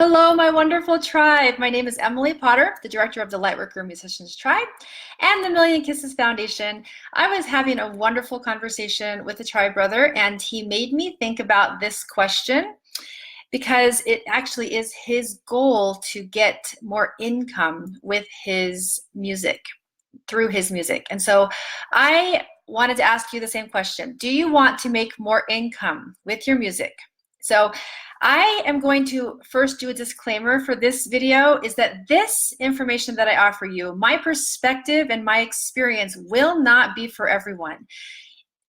Hello, my wonderful tribe. My name is Emily Potter, the director of the Lightworker Musicians Tribe and the Million Kisses Foundation. I was having a wonderful conversation with a tribe brother, and he made me think about this question because it actually is his goal to get more income with his music, through his music. And so I wanted to ask you the same question. Do you want to make more income with your music? So I am going to first do a disclaimer for this video is that this information that I offer you, my perspective and my experience will not be for everyone.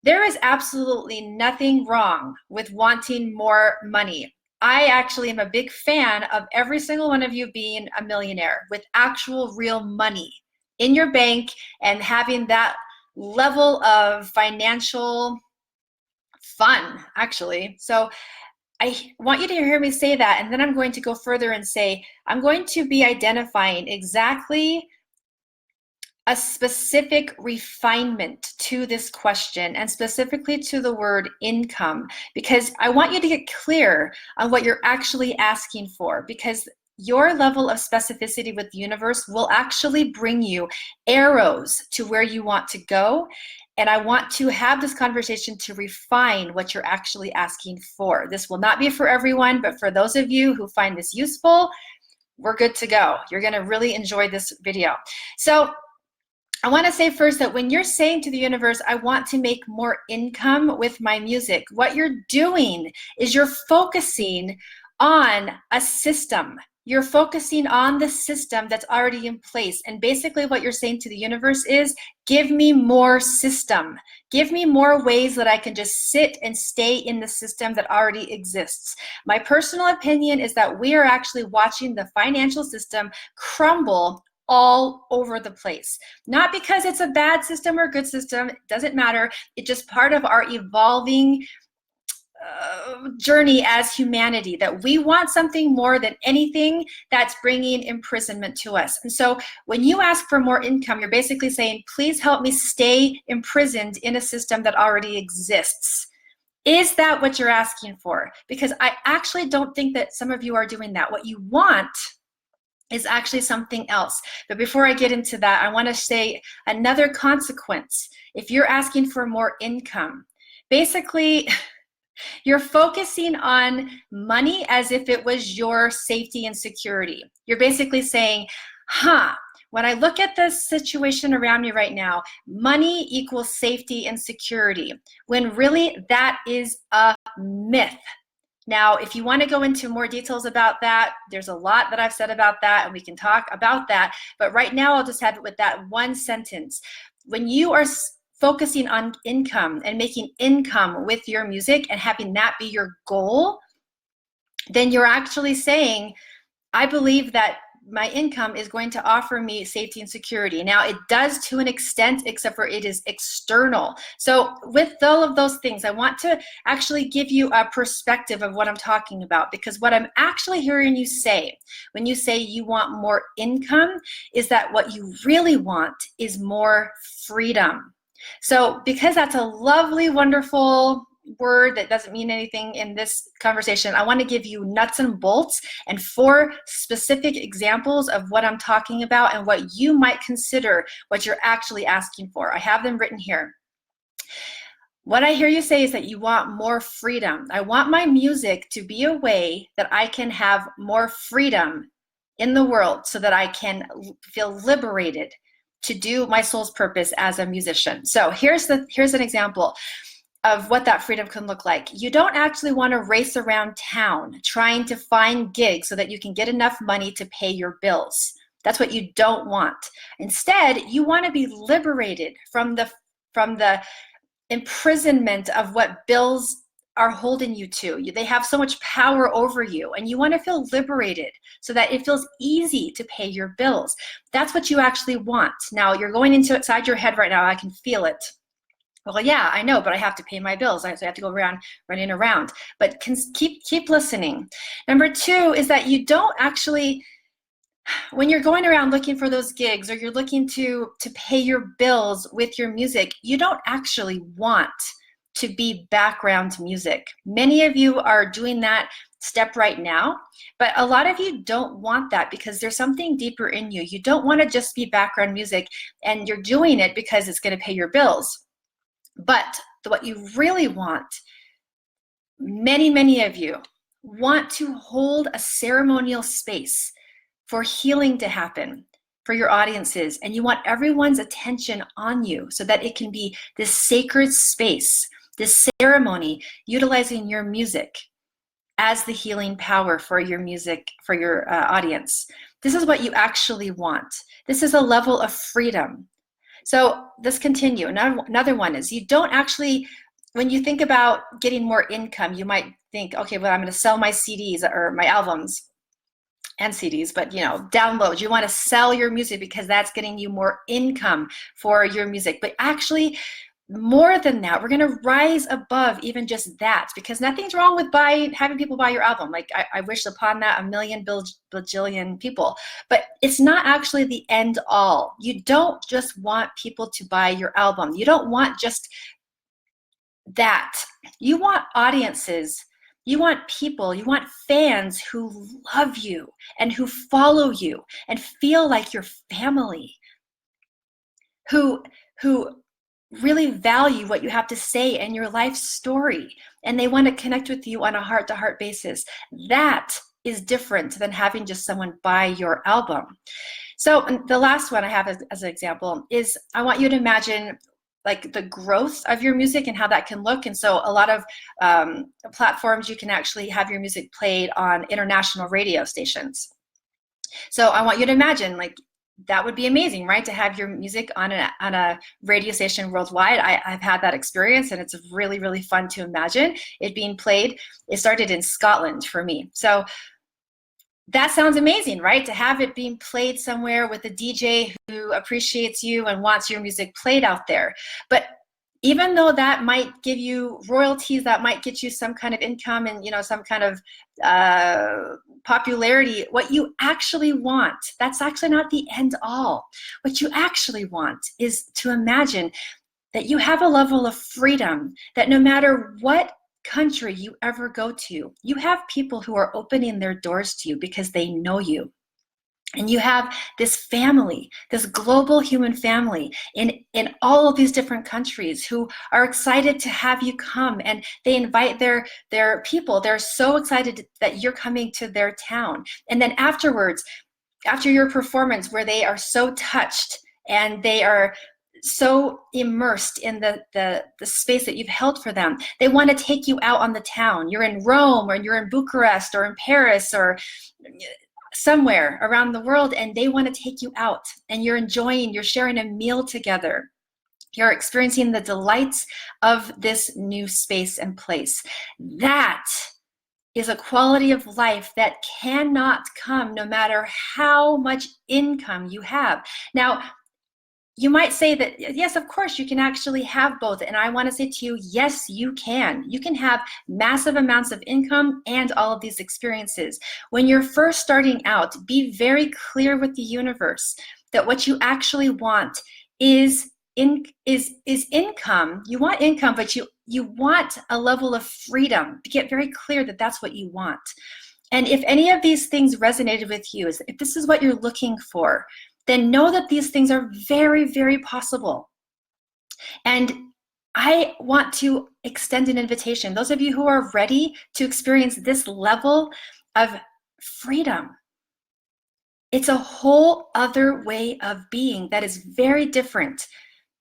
There is absolutely nothing wrong with wanting more money. I actually am a big fan of every single one of you being a millionaire with actual real money in your bank and having that level of financial fun, actually. So I want you to hear me say that, and then I'm going to go further and say, I'm going to be identifying exactly a specific refinement to this question, and specifically to the word income, because I want you to get clear on what you're actually asking for, because your level of specificity with the universe will actually bring you arrows to where you want to go. And I want to have this conversation to refine what you're actually asking for. This will not be for everyone, but for those of you who find this useful, we're good to go. You're gonna really enjoy this video. So I want to say first that when you're saying to the universe, I want to make more income with my music, what you're doing is you're focusing on a system. You're focusing on the system that's already in place. And basically what you're saying to the universe is, give me more system. Give me more ways that I can just sit and stay in the system that already exists. My personal opinion is that we are actually watching the financial system crumble all over the place. Not because it's a bad system or good system, it doesn't matter. It's just part of our evolving journey as humanity, that we want something more than anything that's bringing imprisonment to us. And so when you ask for more income, you're basically saying, please help me stay imprisoned in a system that already exists. Is that what you're asking for? Because I actually don't think that some of you are doing that. What you want is actually something else. But before I get into that, I want to say another consequence. If you're asking for more income, basically you're focusing on money as if it was your safety and security. You're basically saying, when I look at the situation around me right now, money equals safety and security, when really that is a myth. Now, if you want to go into more details about that, there's a lot that I've said about that, and we can talk about that. But right now, I'll just have it with that one sentence. When you are focusing on income and making income with your music and having that be your goal, then you're actually saying, I believe that my income is going to offer me safety and security. Now, it does to an extent, except for it is external. So with all of those things, I want to actually give you a perspective of what I'm talking about, because what I'm actually hearing you say when you say you want more income is that what you really want is more freedom. So because that's a lovely, wonderful word that doesn't mean anything in this conversation, I want to give you nuts and bolts and 4 specific examples of what I'm talking about and what you might consider what you're actually asking for. I have them written here. What I hear you say is that you want more freedom. I want my music to be a way that I can have more freedom in the world so that I can feel liberated to do my soul's purpose as a musician. So here's an example of what that freedom can look like. You don't actually want to race around town trying to find gigs so that you can get enough money to pay your bills. That's what you don't want. Instead, you want to be liberated from the imprisonment of what bills are holding you to. They have so much power over you, and you want to feel liberated so that it feels easy to pay your bills. That's what you actually want. Now, you're going inside your head right now. I can feel it. Well, yeah, I know, but I have to pay my bills. So I have to go around running around. But keep listening. Number 2 is that you don't actually, when you're going around looking for those gigs, or you're looking to pay your bills with your music, you don't actually want to be background music. Many of you are doing that step right now. But a lot of you don't want that because there's something deeper in you. You don't want to just be background music and you're doing it because it's going to pay your bills. But what you really want, many of you want to hold a ceremonial space for healing to happen for your audiences, and you want everyone's attention on you so that it can be this sacred space, this ceremony, utilizing your music as the healing power for your music, for your audience. This is what you actually want. This is a level of freedom. So let's continue. Another one is you don't actually, when you think about getting more income, you might think, okay, well, I'm going to sell my CDs or my albums and CDs, but downloads. You want to sell your music because that's getting you more income for your music. But actually, more than that, we're going to rise above even just that, because nothing's wrong with having people buy your album. Like I wish upon that a million bajillion people, but it's not actually the end all. You don't just want people to buy your album. You don't want just that. You want audiences. You want people, you want fans who love you and who follow you and feel like your family, who really value what you have to say and your life story, and they want to connect with you on a heart-to-heart basis. That is different than having just someone buy your album. So the last one I have as an example is I want you to imagine like the growth of your music and how that can look. And so a lot of platforms, you can actually have your music played on international radio stations. So I want you to imagine, like, that would be amazing, right? To have your music on a radio station worldwide. I've had that experience, and it's really, really fun to imagine it being played. It started in Scotland for me. So that sounds amazing, right? To have it being played somewhere with a DJ who appreciates you and wants your music played out there. But even though that might give you royalties, that might get you some kind of income and some kind of popularity, what you actually want, that's actually not the end all. What you actually want is to imagine that you have a level of freedom, that no matter what country you ever go to, you have people who are opening their doors to you because they know you. And you have this family, this global human family in all of these different countries who are excited to have you come, and they invite their people. They're so excited that you're coming to their town. And then afterwards, after your performance, where they are so touched and they are so immersed in the space that you've held for them, they want to take you out on the town. You're in Rome, or you're in Bucharest, or in Paris, or somewhere around the world, and they want to take you out, and you're sharing a meal together. You're experiencing the delights of this new space and place. That is a quality of life that cannot come no matter how much income you have. Now, you might say that, yes, of course, you can actually have both. And I want to say to you, yes, you can. You can have massive amounts of income and all of these experiences. When you're first starting out, be very clear with the universe that what you actually want is income. You want income, but you want a level of freedom. Get very clear that that's what you want. And if any of these things resonated with you, if this is what you're looking for, then know that these things are very, very possible. And I want to extend an invitation. Those of you who are ready to experience this level of freedom, it's a whole other way of being that is very different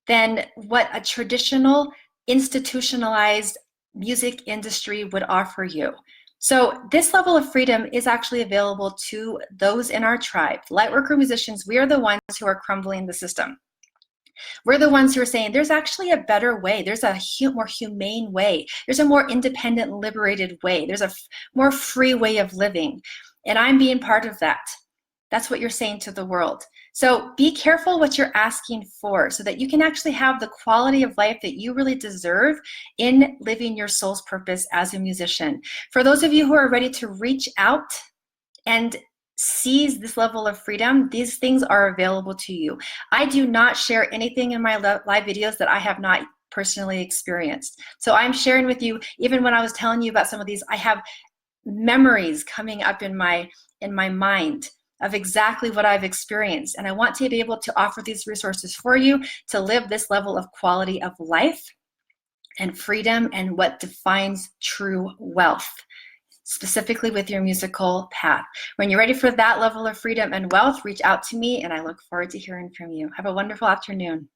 than what a traditional, institutionalized music industry would offer you. So this level of freedom is actually available to those in our tribe. Lightworker musicians, we are the ones who are crumbling the system. We're the ones who are saying there's actually a better way. There's a more humane way. There's a more independent, liberated way. There's a more free way of living. And I'm being part of that. That's what you're saying to the world. So be careful what you're asking for so that you can actually have the quality of life that you really deserve in living your soul's purpose as a musician. For those of you who are ready to reach out and seize this level of freedom, these things are available to you. I do not share anything in my live videos that I have not personally experienced. So I'm sharing with you, even when I was telling you about some of these, I have memories coming up in my mind of exactly what I've experienced. And I want to be able to offer these resources for you to live this level of quality of life and freedom and what defines true wealth, specifically with your musical path. When you're ready for that level of freedom and wealth, reach out to me, and I look forward to hearing from you. Have a wonderful afternoon.